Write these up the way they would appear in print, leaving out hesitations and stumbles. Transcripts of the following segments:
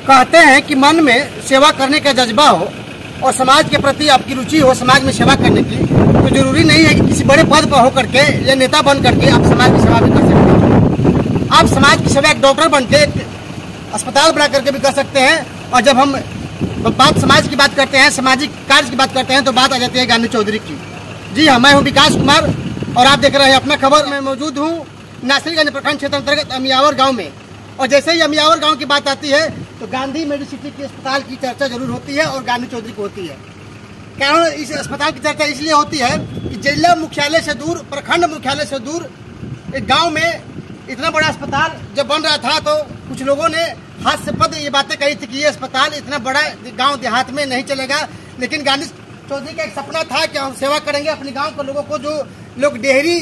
कहते हैं कि मन में सेवा करने का जज्बा हो और समाज के प्रति आपकी रुचि हो, समाज में सेवा करने की, तो जरूरी नहीं है कि किसी बड़े पद पर होकर के या नेता बन करके आप समाज की सेवा भी कर सकते हैं। आप समाज की सेवा एक डॉक्टर बन के अस्पताल बना करके भी कर सकते हैं। और जब हम बात समाज की बात करते हैं, सामाजिक कार्य की बात करते हैं, तो बात आ जाती है गांधी चौधरी की। जी हाँ, मैं हूँ विकास कुमार और आप देख रहे हैं अपना खबर। मैं मौजूद हूँ नासरीगंज प्रखंड क्षेत्र अंतर्गत अमियावर गाँव में। और जैसे ही अमियावर गांव की बात आती है तो गांधी मेडिसिटी के अस्पताल की चर्चा जरूर होती है और गांधी चौधरी को होती है। कारण इस अस्पताल की चर्चा इसलिए होती है कि जिला मुख्यालय से दूर, प्रखंड मुख्यालय से दूर एक गांव में इतना बड़ा अस्पताल जब बन रहा था तो कुछ लोगों ने हास्यास्पद ये बातें कही थी कि ये अस्पताल इतना बड़ा गाँव देहात में नहीं चलेगा। लेकिन गांधी चौधरी का एक सपना था कि हम सेवा करेंगे अपने गाँव के लोगों को। जो लोग डेहरी,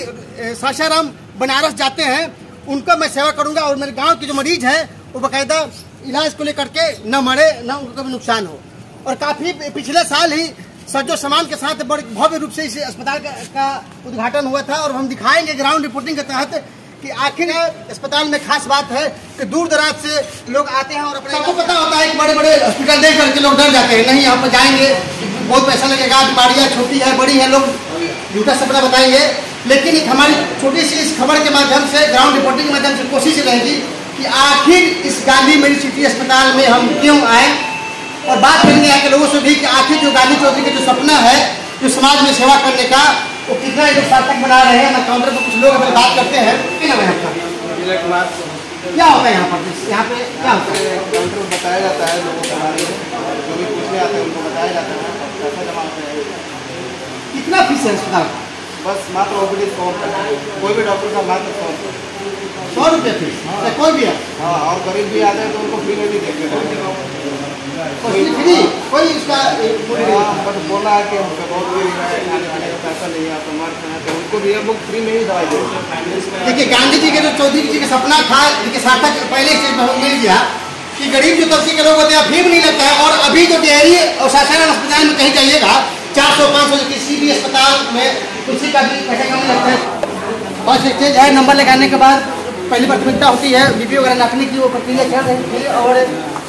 सासाराम, बनारस जाते हैं उनका मैं सेवा करूंगा और मेरे गांव के जो मरीज हैं वो बाकायदा इलाज को लेकर के न मरे न उनको कभी नुकसान हो। और काफी पिछले साल ही सज्जो सामान के साथ बड़े भव्य रूप से इस अस्पताल का उद्घाटन हुआ था। और हम दिखाएंगे ग्राउंड रिपोर्टिंग के तहत कि आखिर अस्पताल में खास बात है कि दूर दराज से लोग आते हैं और अपने सबको पता होता है कि बड़े बड़े हॉस्पिटल देख करके लोग डर जाते हैं, नहीं यहाँ पर जाएंगे बहुत पैसा लगेगा, बीमारियाँ छोटी है बड़ी है, लोग झूठा सपना बताएंगे। लेकिन एक हमारी छोटी सी इस खबर के माध्यम से, ग्राउंड रिपोर्टिंग के माध्यम से कोशिश रहेगी कि आखिर इस गांधी मेडिसिटी अस्पताल में हम क्यों आए और बात करेंगे यहाँ के लोगों से भी कि आखिर जो गांधी चौधरी का जो सपना है जो समाज में सेवा करने का, वो कितना लोग सार्थक बना रहे हैं। मैं काउंटर पर कुछ लोग अगर बात करते हैं, क्या नाम है आपका? क्या होता है यहाँ पर? यहाँ पे क्या होता है? काउंटर पर बताया जाता है लोगों के बारे में, जो भी पूछने आते हैं उनको बताया जाता है, पैसा जमा होता है। कितना फीस है अस्पताल? बस मात्र ओपीडी 100 रुपये, कोई भी डॉक्टर का मात्र 100 रुपये फीस। कोई भी है? हाँ, और गरीब भी आते हैं तो उनको फ्री में भी देंगे। फ्री कोई इसका बट बोला है कि बहुत भी खाने का पैसा नहीं है, आप हमारे उनको भी हम लोग फ्री में ही दवाई देते। देखिए, गांधी जी के जो चौधरी जी का सपना था कि सार्थक पहले स्टेज पर मिल गया कि गरीब जो तबके के लोग होते हैं फी भी नहीं लगता है। और अभी जो डेहरी और सासाराम अस्पताल में कहीं जाइएगा 400-500 किसी भी अस्पताल में किसी का भी पैसा कम लगता है। फर्स्ट स्टेज है, नंबर लगाने के बाद पहली प्राथमिकता होती है बीपी वगैरह नापने की, वो प्रक्रिया चल रही थी। और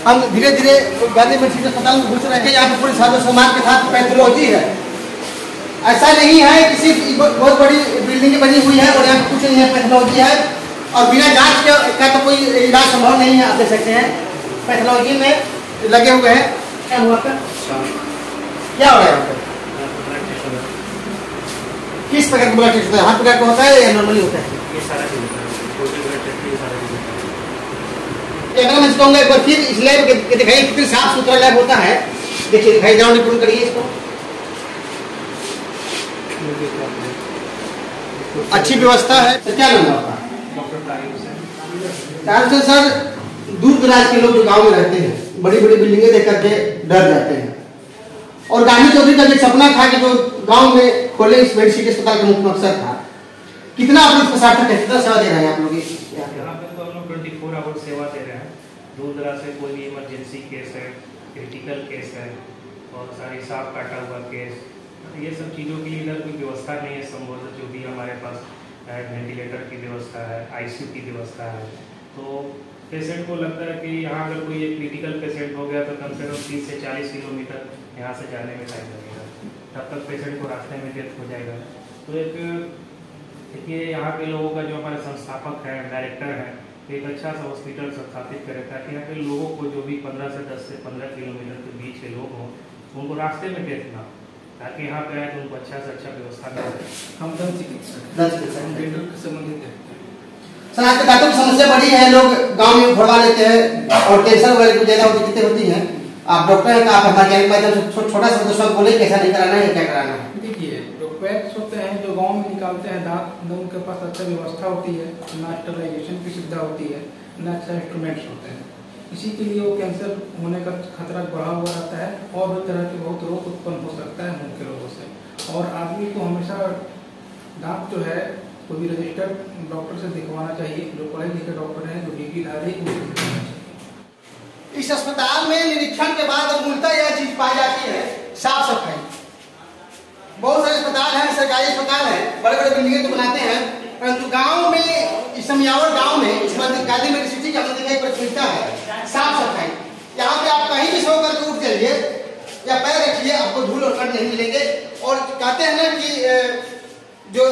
हम धीरे धीरे गांधी मेडिसिटी अस्पताल में घुस रहे हैं। यहाँ पर पूरे साजो सामान के साथ पैथोलॉजी है। ऐसा नहीं है किसी बहुत बड़ी बिल्डिंग बनी हुई है और यहाँ कुछ नहीं है, पैथोलॉजी है। और बिना जांच का तो कोई इलाज संभव नहीं है। आप देख सकते हैं पैथोलॉजी में लगे हुए हैं। क्या हुआ था? क्या हो रहा है यहाँ पे? किस प्रकार का ब्लड टेस्ट होता है? हाथ प्रकार का होता है या नॉर्मली होता है? ये सारा चीज होता है, अगर मैं कहूँगा एक बार फिर इस लैब के दिखाइए कितनी साफ सुथरा लैब होता है। देखिए, दिखाई ग्राउंड रिपोर्ट करिए इसको। अच्छी व्यवस्था है। तो क्या नाम है आपका? डॉक्टर सर, दूर दराज के लोग जो गांव में रहते हैं बड़ी बड़ी बिल्डिंगें देख करके डर जाते हैं। और गांधी चौधरी का जो सपना था कि जो गांव में खोले इस मेडिसिटी अस्पताल का मुख्य मकसद था, कितना आप लोग सार्थक है? कितना सेवा दे रहे हैं आप लोग? यहाँ पे तो हम लोग 24 आवर सेवा दे रहे हैं। दूर दराज से कोई भी इमरजेंसी केस है, क्रिटिकल केस है और सारी सांप काटा हुआ केस, ये सब चीज़ों की इधर कोई व्यवस्था नहीं है संबोधित। जो भी हमारे पास वेंटिलेटर की व्यवस्था है, आईसीयू की व्यवस्था है, तो पेशेंट को लगता है कि यहाँ अगर कोई एक क्रिटिकल पेशेंट हो गया तो कम से कम 30 से 40 किलोमीटर यहाँ से जाने में टाइम लगेगा, तब तक पेशेंट को रास्ते में डेथ हो जाएगा। तो एक देखिए, यहाँ के लोगों का जो हमारे संस्थापक है, डायरेक्टर है, एक अच्छा सा हॉस्पिटल स्थापित करे ताकि यहाँ के लोगों को जो भी 10 से 15 किलोमीटर के बीच के लोग हों उनको रास्ते में डेथ ना, ताकि यहाँ पे आए तो उनको अच्छा से अच्छा व्यवस्था मिले। हम दंत चिकित्सक संबंधित है सर। आज के दांतों की समस्या बड़ी है, लोग गांव में उठवा लेते हैं और कैंसर वगैरह की ज्यादा दिक्कतें होती हैं। आप डॉक्टर हैं तो आप हमारे माध्यम से छोटा सा दोस्तों बोले कैसा नहीं कराना है, क्या कराना है? देखिए, जो पैक्स होते हैं जो गांव में निकालते हैं दांत, उनके पास अच्छा व्यवस्था होती है, ना स्टरलाइजेशन की सुविधा होती है, ना अच्छा इंस्ट्रूमेंट्स होते हैं। इसी के लिए वो कैंसर होने का खतरा बढ़ा हुआ रहता है और भी तरह के बहुत रोग उत्पन्न हो सकता है मुख्य रोगों से। और आदमी को हमेशा दांत जो है कोई भी रजिस्टर्ड डॉक्टर से दिखवाना चाहिए, जो पढ़े लिखे डॉक्टर हैं, जो डिग्री धारी है। इस अस्पताल में निरीक्षण के बाद मूलतः यह चीज पाई जाती है, साफ सफाई। बहुत सारे अस्पताल हैं, सरकारी अस्पताल हैं, बड़े बड़े बिल्डिंगें तो बनाते हैं, परंतु गांव में, इस अमियावर गांव में इस गांधी मेडिसिटी का प्राथमिकता है साफ सफाई। यहाँ या पैर रखिए, आपको धूल और कण नहीं मिलेंगे। और कहते हैं ना कि जो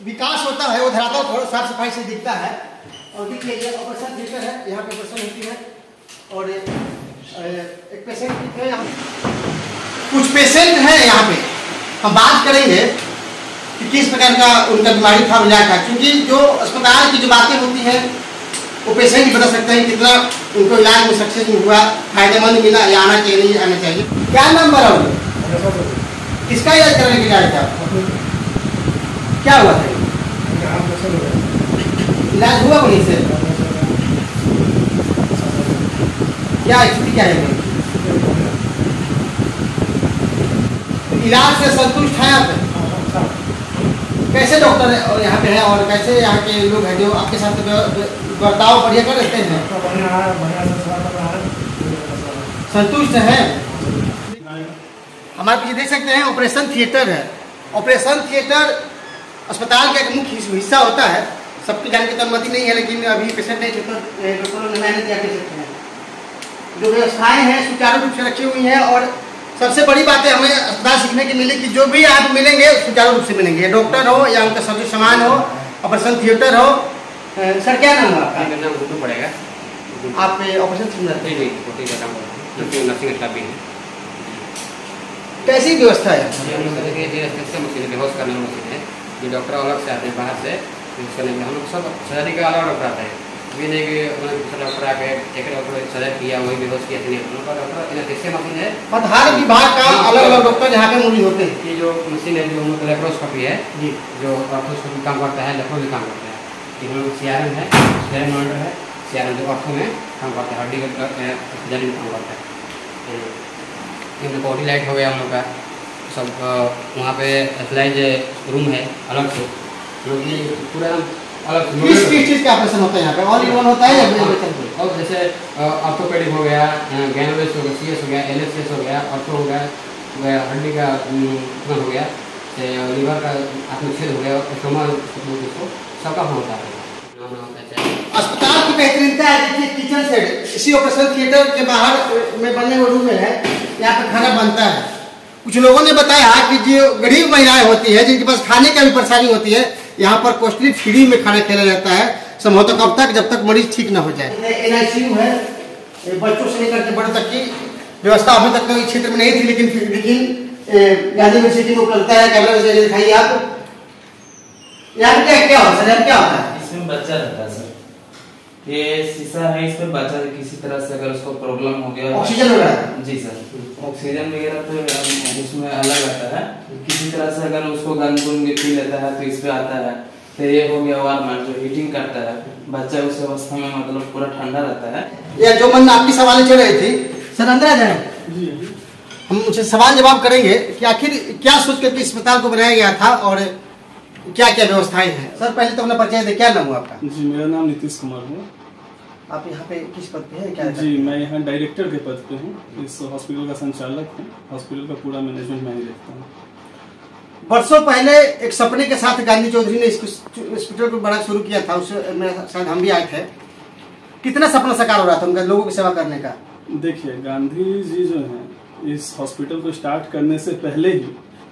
विकास होता है वो धरातल थोड़ा साफ सफाई से दिखता है। और देखिए ये ऑपरेशन थिएटर है, यहाँ पे ऑपरेशन होती है। और एक पेशेंट है यहाँ, कुछ पेशेंट है यहाँ पे, हम बात करेंगे कि किस प्रकार का उनका बीमारी था, इलाज था। क्योंकि जो अस्पताल की जो बातें होती हैं वो पेशेंट ही बता सकते हैं कितना उनको इलाज में सक्सेस हुआ, फायदेमंद मिला या आना चाहिए नहीं आना चाहिए। क्या नंबर है उनको, किसका इलाज करने के लिए आया था, क्या हुआ था, इलाज हुआ वहीं से, क्या स्थिति क्या है, इलाज से संतुष्ट है आप? कैसे डॉक्टर यहाँ पे है और कैसे यहाँ के लोग हैं जो आपके साथ बर्ताव बढ़िया कर रहते हैं, संतुष्ट हैं? हमारे पीछे देख सकते हैं ऑपरेशन थिएटर है। ऑपरेशन थिएटर अस्पताल का एक मुख्य हिस्सा होता है। सबकी जाने की तो अनुमति नहीं है, लेकिन अभी पेशेंट नहीं डॉक्टरों ने मेहनत किया, कह सकते हैं। जो व्यवस्थाएं हैं सुचारू रूप से रखी हुई हैं। और सबसे बड़ी बात है हमें अस्पताल सीखने की मिली कि जो भी आप मिलेंगे सुचारू रूप से मिलेंगे, डॉक्टर हो या उनका सभी सामान हो, ऑपरेशन थिएटर हो। सर क्या नाम है आपका? मेरा नाम गुड्डू पड़ेगा। आप ऑपरेशन थिएटर नर्सिंग स्टाफ भी है। कैसी व्यवस्था है? मशीन बेहोश करने वाली मशीन है, जो डॉक्टर अलग से आते हैं बाहर से यूज करने के। हम लोग सब सर्जरी का अलग डॉक्टर आता है, भी नहीं कि डॉक्टर आके एक डॉक्टर सर्जरी किया वही बेहोश किया, नहीं। उनका डॉक्टर जैसे मशीन है, हर विभाग का अलग अलग डॉक्टर यहाँ पे मौजूद होते हैं। ये जो मशीन है जो हम लोग लेप्रोस्कोपी है जी, जो ऑर्थोस्कोपी काम करता है, लेप्रो भी काम करता है। हम लोग CRM है, CRM मॉनिटर है, CRM जो ऑर्थो में काम करता है, हड्डी का सर्जरी में काम करता है। ये बॉडी लाइट हो गया हम लोग का सब। वहाँ पे एथलाइज रूम है अलग से, जो कि पूरा अलग किस चीज़ का ऑपरेशन होता है यहाँ पे? ऑल इन वन होता है या और जैसे ऑर्थोपेडिक हो गया, गैनोवेस हो गया, CS हो गया, LSS हो गया, ऑर्थो हो गया, हड्डी का हो गया, लीवर का आत्मच्छेद हो गया, स्टोमा को सबका होता है। अस्पताल की बेहतरीनता है। देखिए किचन सेट इसी ऑपरेशन थिएटर के बाहर में बने हुए रूम में है, यहाँ पे खाना बनता है। कुछ लोगों ने बताया कि जो गरीब महिलाएं होती है जिनके पास खाने की भी परेशानी होती है, यहाँ पर कॉस्टली फ्री में खाना खिलाया जाता है, संभवतः कब तक, जब तक मरीज ठीक ना हो जाए। NICU है, बच्चों से लेकर के बड़े तक की व्यवस्था अभी तक तो इस क्षेत्र में नहीं थी, लेकिन गांधी यूनिवर्सिटी में करता है। कैमरा से दिखाइए आप, यहाँ क्या होता है सर, क्या होता है? इसमें बच्चा रहता है सर, ये शीशा है, इसमें बच्चा किसी तरह से अगर उसको प्रॉब्लम हो गया, ऑक्सीजन वगैरह, जी सर, ऑक्सीजन वगैरह तो उसमें अलग आता है। किसी तरह से अगर उसको गन गुन पी लेता है तो इस पे आता है। फिर ये हो गया वार्मर जो हीटिंग करता है, बच्चा उस अवस्था में मतलब पूरा ठंडा रहता है। या जो मन आपकी सवाल चल रही थी सर, अंदर आ जाए, हम उनसे सवाल जवाब करेंगे कि आखिर क्या सोच करके अस्पताल को बनाया गया था और क्या क्या व्यवस्थाएं हैं। सर पहले तो अपना परिचय दे, क्या नाम हुआ आपका? जी मेरा नाम नीतीश कुमार है। आप यहाँ पे किस पद पे हैं, क्या? जी मैं यहाँ डायरेक्टर के पद पे हूँ, इस हॉस्पिटल का संचालक हूँ, हॉस्पिटल का पूरा मैनेजमेंट मैं ही देखता हूँ। वर्षों पहले एक सपने के साथ गांधी चौधरी ने इस हॉस्पिटल को बड़ा शुरू किया था, उसमें शायद हम भी आए थे। कितना सपना साकार हो रहा था उनका लोगों की सेवा करने का? देखिए गांधी जी जो हैं इस हॉस्पिटल को स्टार्ट करने से पहले ही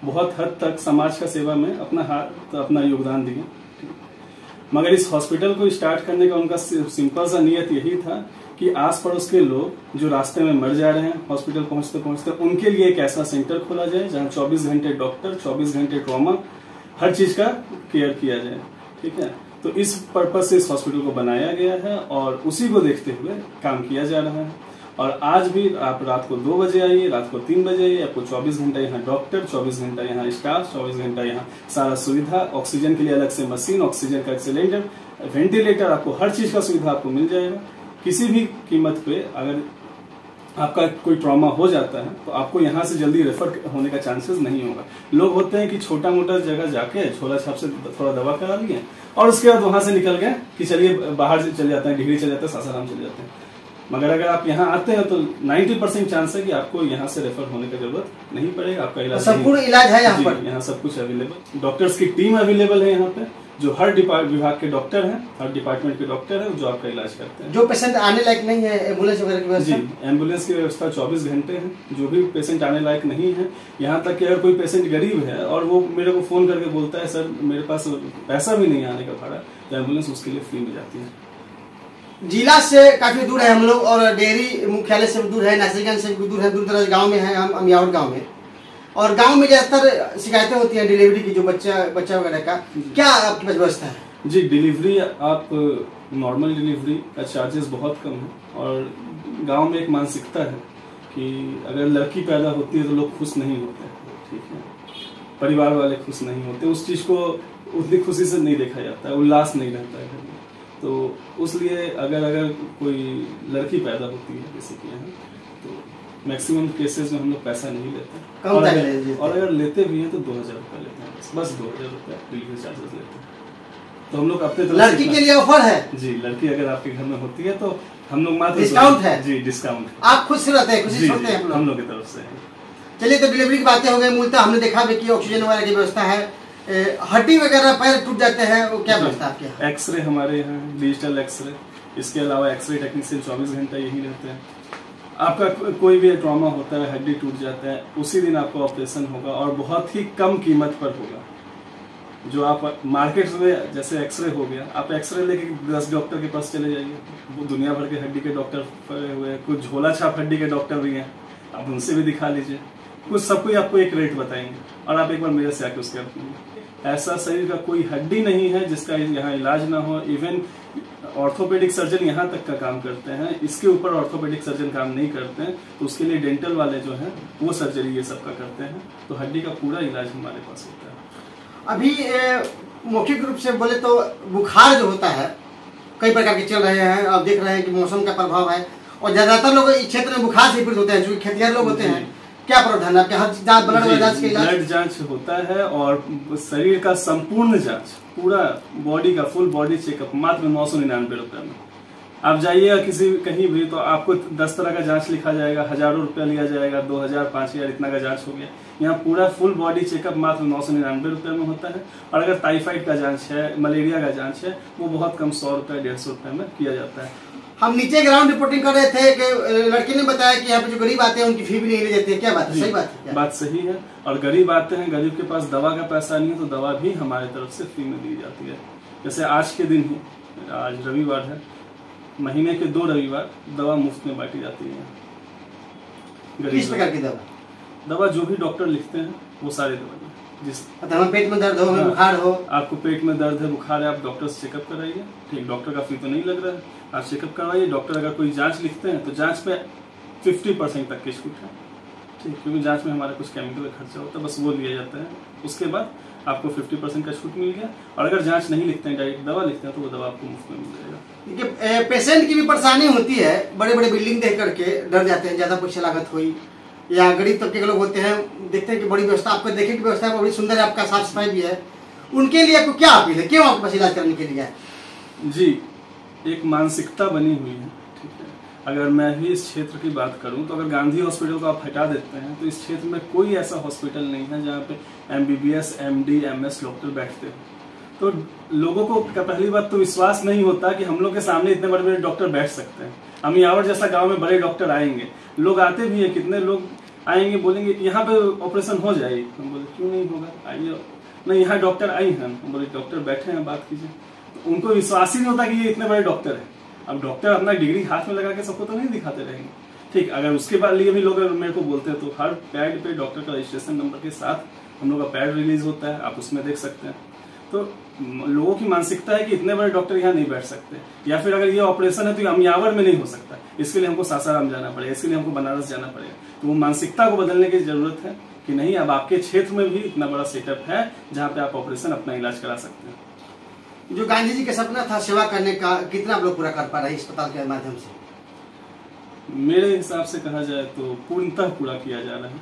बहुत हद तक समाज का सेवा में अपना योगदान दिए, मगर इस हॉस्पिटल को स्टार्ट करने का उनका सिंपल सा नियत यही था कि आस पड़ोस के लोग जो रास्ते में मर जा रहे हैं हॉस्पिटल पहुंचते पहुंचते, उनके लिए एक ऐसा सेंटर खोला जाए जहां 24 घंटे डॉक्टर, 24 घंटे ट्रॉमा, हर चीज का केयर किया जाए। ठीक है, तो इस पर्पज से इस हॉस्पिटल को बनाया गया है और उसी को देखते हुए काम किया जा रहा है। और आज भी आप रात को 2 बजे आइए, रात को 3 बजे आइए, आपको 24 घंटा यहाँ डॉक्टर, 24 घंटा यहाँ स्टाफ, 24 घंटा यहाँ सारा सुविधा, ऑक्सीजन के लिए अलग से मशीन, ऑक्सीजन का सिलेंडर, वेंटिलेटर, आपको हर चीज का सुविधा आपको मिल जाएगा। किसी भी कीमत पे अगर आपका कोई ट्रॉमा हो जाता है तो आपको यहाँ से जल्दी रेफर होने का चांसेस नहीं होगा। लोग होते हैं कि छोटा मोटा जगह जाके छोला छाप से थोड़ा दवा करा लिए और उसके बाद वहां से निकल गए कि चलिए बाहर से चले जाते हैं, डिग्री चले जाते हैं, सासाराम चले जाते हैं। मगर अगर आप यहाँ आते हैं तो 90% चांस है कि आपको यहाँ से रेफर होने की जरूरत नहीं पड़ेगा। आपका इलाज संपूर्ण इलाज है यहाँ पर, यहाँ सब कुछ अवेलेबल, डॉक्टर्स की टीम अवेलेबल है यहाँ पे। जो हर विभाग के डॉक्टर हैं, हर डिपार्टमेंट के डॉक्टर हैं जो आपका इलाज करते हैं। जो पेशेंट आने लायक नहीं है, एम्बुलेंस वगैरह की व्यवस्था? जी, एम्बुलेंस की व्यवस्था 24 घंटे है। जो भी पेशेंट आने लायक नहीं है, यहाँ तक कि अगर कोई पेशेंट गरीब है और वो मेरे को फोन करके बोलता है सर मेरे पास पैसा भी नहीं आने का भाड़ा, तो एम्बुलेंस उसके लिए फ्री में जाती है। जिला से काफी दूर है हम लोग, और डेयरी मुख्यालय से भी दूर है, नासिरगंज से भी दूर है, दूर दराज गाँव में है हम अमियावट गाँव में। और गांव में ज्यादातर शिकायतें होती हैं डिलीवरी की, जो बच्चा वगैरह का, क्या आपके पास व्यवस्था है? जी, डिलीवरी आप नॉर्मल डिलीवरी का चार्जेस बहुत कम है। और गांव में एक मानसिकता है कि अगर लड़की पैदा होती है तो लोग खुश नहीं होते, ठीक है, परिवार वाले खुश नहीं होते, उस चीज को उतनी खुशी से नहीं देखा जाता है, उल्लास नहीं रहता है घर में। तो उसलिए अगर कोई लड़की पैदा होती है किसी के यहाँ, तो मैक्सिमम केसेस में हम लोग पैसा नहीं लेते, और अगर लेते भी हैं तो 2000 रुपया लेते हैं, बस 2000 रुपया डिलीवरी चार्जेस लेते हैं। तो हम लोग अपने तरफ लड़की के लिए ऑफर है? जी, लड़की अगर आपके घर में होती है तो हम लोग मात्र डिस्काउंट है? जी, डिस्काउंट। आप खुश रहते हैं, खुशी छोड़ते हैं हम लोग की तरफ से। चलिए, तो डिलीवरी की बातें हो गई। मूलतः हमने देखा भी कि ऑक्सीजन वगैरह की व्यवस्था है, हड्डी वगैरह पैर टूट जाते हैं, वो क्या व्यवस्था आपके यहाँ? एक्सरे हमारे यहाँ डिजिटल एक्सरे, इसके अलावा एक्सरे टेक्नीशियन 24 घंटा यही रहते हैं। आपका कोई भी ट्रॉमा होता है, हड्डी टूट जाता है, उसी दिन आपका ऑपरेशन होगा और बहुत ही कम कीमत पर होगा। जो आप मार्केट में जैसे एक्सरे हो गया, आप एक्सरे लेके 10 डॉक्टर के पास चले जाइए, वो दुनिया भर के हड्डी के डॉक्टर पड़े हुए हैं, कुछ झोला छाप हड्डी के डॉक्टर भी हैं, आप उनसे भी दिखा लीजिए, कुछ सब कोई आपको एक रेट बताएंगे और आप एक बार मेरे से आके उसके ऐसा शरीर का कोई हड्डी नहीं है जिसका यहाँ इलाज ना हो। इवन ऑर्थोपेडिक सर्जन यहाँ तक का काम करते हैं, इसके ऊपर ऑर्थोपेडिक सर्जन काम नहीं करते हैं, तो उसके लिए डेंटल वाले जो हैं वो सर्जरी ये सब का करते हैं। तो हड्डी का पूरा इलाज हमारे पास होता है। अभी मौखिक रूप से बोले तो बुखार जो होता है कई प्रकार के चल रहे हैं, आप देख रहे हैं कि मौसम का प्रभाव है, और ज्यादातर लोग इस क्षेत्र में बुखार से पीड़ित होते हैं, जो खेतिहर लोग होते हैं। क्या प्रावधान है आपके? हर जांच, ब्लड जांच के इलाज? ब्लड जांच होता है और शरीर का संपूर्ण जांच, पूरा बॉडी का फुल बॉडी चेकअप मात्र 999 रुपए में। आप जाइएगा किसी कहीं भी तो आपको 10 तरह का जांच लिखा जाएगा, हजारों रुपया लिया जाएगा, 2000 5000 इतना का जांच हो गया। यहाँ पूरा फुल बॉडी चेकअप मात्र 999 रुपए में होता है। और अगर टाइफाइड का जांच है, मलेरिया का जांच है, वो बहुत कम 100 रुपए 150 रुपए में किया जाता है। हम नीचे ग्राउंड रिपोर्टिंग कर रहे थे कि लड़की ने बताया कि यहाँ पे जो गरीब आते हैं उनकी फी भी नहीं ले जाते हैं, क्या बात है? सही बात है? बात सही है। और गरीब आते हैं, गरीब के पास दवा का पैसा नहीं है, तो दवा भी हमारे तरफ से फ्री में दी जाती है। जैसे आज के दिन ही, आज रविवार है, महीने के 2 रविवार दवा मुफ्त में बांटी जाती है। किस प्रकार की दवा? दवा जो भी डॉक्टर लिखते हैं वो सारी दवा, जिस पेट में दर्द हो, बुखार हो, आपको पेट में दर्द है, बुखार है, आप डॉक्टर से चेकअप कराइए। ठीक, डॉक्टर का फी तो नहीं लग रहा है, आप चेकअप करवाइए। डॉक्टर अगर कोई जांच लिखते हैं तो जांच पे 50% तक की छूट है, ठीक, क्योंकि जांच में हमारा कुछ केमिकल का खर्चा होता है, बस वो लिया जाता है। उसके बाद आपको 50% का छूट मिल गया। और अगर जांच नहीं लिखते हैं, डायरेक्ट दवा लिखते हैं, तो वो दवा आपको मुफ्त में मिल जाएगा। देखिए, पेशेंट की भी परेशानी होती है, बड़े बड़े बिल्डिंग देख करके डर जाते हैं, ज्यादा पैसा लागत हुई, या गरीब तबके के लोग होते हैं, देखते हैं कि बड़ी व्यवस्था, आपको देखे की व्यवस्था बड़ी सुंदर है, आपका साफ सफाई भी है, उनके लिए आपको क्या अपील है? क्यों आपके पास इलाज करने के लिए? जी, एक मानसिकता बनी हुई है, ठीक है। अगर मैं भी इस क्षेत्र की बात करूं तो अगर गांधी हॉस्पिटल को आप हटा देते हैं तो इस क्षेत्र में कोई ऐसा हॉस्पिटल नहीं है जहां पे MBBS, MD, MS डॉक्टर बैठते हैं। तो लोगों को पहली बात तो विश्वास नहीं होता कि हम लोग के सामने इतने बड़े बड़े डॉक्टर बैठ सकते हैं। अमियावट जैसा गांव में बड़े डॉक्टर आएंगे, लोग आते भी हैं, कितने लोग आएंगे, बोलेंगे यहाँ पे ऑपरेशन हो जाएगी, हम बोले क्यों नहीं होगा, आइए। नहीं, यहाँ डॉक्टर आई हैं, हम बोले डॉक्टर बैठे हैं, बात कीजिए। तो उनको विश्वास ही नहीं होता कि ये इतने बड़े डॉक्टर हैं। अब डॉक्टर अपना डिग्री हाथ में लगा के सबको तो नहीं दिखाते रहेंगे, ठीक। अगर उसके बाद लिए भी लोग मेरे को बोलते हैं तो हर पैड पे डॉक्टर का रजिस्ट्रेशन नंबर के साथ हम लोग का पैड रिलीज होता है, आप उसमें देख सकते हैं। तो लोगों की मानसिकता है कि इतने बड़े डॉक्टर यहाँ नहीं बैठ सकते, या फिर अगर ये ऑपरेशन है तो अमियावट में नहीं हो सकता, इसके लिए हमको सासाराम जाना पड़ेगा, इसके लिए हमको बनारस जाना पड़ेगा। तो वो मानसिकता को बदलने की जरूरत है कि नहीं, अब आपके क्षेत्र में भी इतना बड़ा सेटअप है जहाँ पे आप ऑपरेशन अपना इलाज करा सकते हैं। जो गांधी जी का सपना था सेवा करने का, कितना आप लोग पूरा कर पा रहे हैं अस्पताल के माध्यम से? मेरे हिसाब से कहा जाए तो पूर्णतः पूरा किया जा रहा है।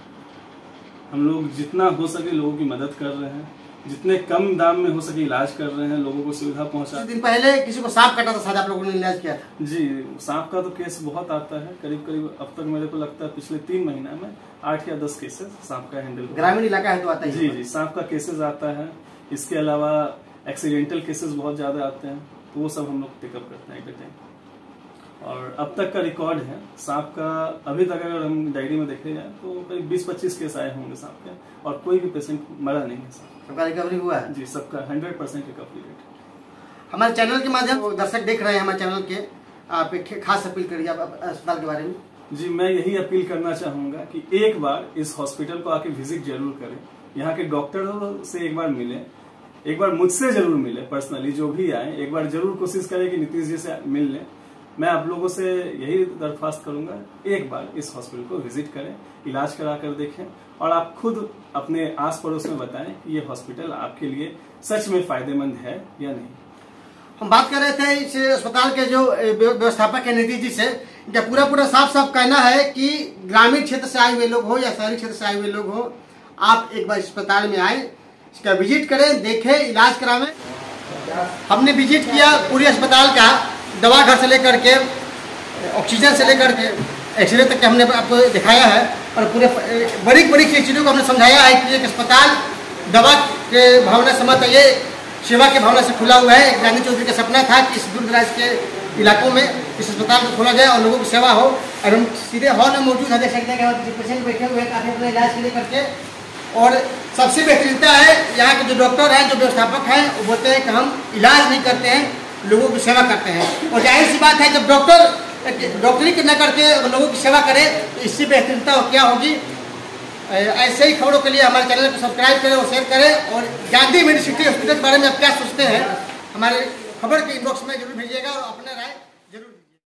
हम लोग जितना हो सके लोगों की मदद कर रहे हैं, जितने कम दाम में हो सके इलाज कर रहे हैं, लोगों को सुविधा पहुंचा। कुछ दिन पहले किसी को सांप काटा था, शायद आप लोगों ने इलाज किया था? जी, सांप का तो केस बहुत आता है, करीब करीब अब तक मेरे को लगता है पिछले 3 महीना में 8 या 10 केसेस सांप का हैंडल। ग्रामीण इलाका है तो आता ही। जी, सांप का केसेस आता है। इसके अलावा एक्सीडेंटल केसेस बहुत ज़्यादा आते हैं, तो वो सब हम लोग पिकअप करते हैं एट टाइम। और अब तक का रिकॉर्ड है सांप का, अभी तक अगर हम डायरी में देखे जाए तो करीब 20-25 केस आए होंगे सांप के, और कोई भी पेशेंट मरा नहीं है। सबका रिकवरी हुआ है जी, सबका 100% रिकवरी रेट। हमारे चैनल के माध्यम से दर्शक देख रहे हैं हमारे चैनल के, आप एक खास अपील करिए आप अस्पताल के बारे में। जी, मैं यही अपील करना चाहूँगा कि एक बार इस हॉस्पिटल को आके विजिट जरूर करें, यहाँ के डॉक्टरों से एक बार मिलें, एक बार मुझसे जरूर मिले पर्सनली, जो भी आए एक बार जरूर कोशिश करें कि नीतीश जी से मिल लें। मैं आप लोगों से यही दरख्वास्त करूंगा, एक बार इस हॉस्पिटल को विजिट करें, इलाज करा कर देखें, और आप खुद अपने आस पड़ोस में बताएं कि ये हॉस्पिटल आपके लिए सच में फायदेमंद है या नहीं। हम बात कर रहे थे इस अस्पताल के जो व्यवस्थापक है नीतीश जी से, इनका पूरा साफ कहना है कि ग्रामीण क्षेत्र से आए हुए लोग हो या शहरी क्षेत्र से आए हुए लोग हो, आप एक बार अस्पताल में आए, इसका विजिट करें, देखें, इलाज करावें। हमने विजिट किया पूरे अस्पताल का, दवा घर से लेकर के ऑक्सीजन से लेकर के एक्सरे तक के हमने आपको दिखाया है, और पूरे बड़ी चीज़ों को हमने समझाया है कि एक अस्पताल दवा के भावना से मत, ये सेवा के भावना से खुला हुआ है। गांधी चौधरी का सपना था कि इस दूर दराज के इलाकों में इस अस्पताल को खोला जाए और लोगों की सेवा हो, और हम सीधे हॉल में मौजूद है, देख सकते हैं कि पेशेंट बैठे हुए हैं काफ़ी अपने इलाज के लिए करके। और सबसे बेहतरीनता है यहाँ के जो डॉक्टर हैं, जो व्यवस्थापक हैं, वो बोलते हैं कि हम इलाज नहीं करते हैं, लोगों की सेवा करते हैं। और जाहिर सी बात है, जब डॉक्टरी न करके लोगों की सेवा करें तो इससे बेहतरीनता क्या होगी। ऐसे ही खबरों के लिए हमारे चैनल को सब्सक्राइब करें और शेयर करें, और गांधी मेडिसिटी हॉस्पिटल के बारे में आप क्या सोचते हैं हमारे खबर के इनबॉक्स में जरूर भेजिएगा, और अपने राय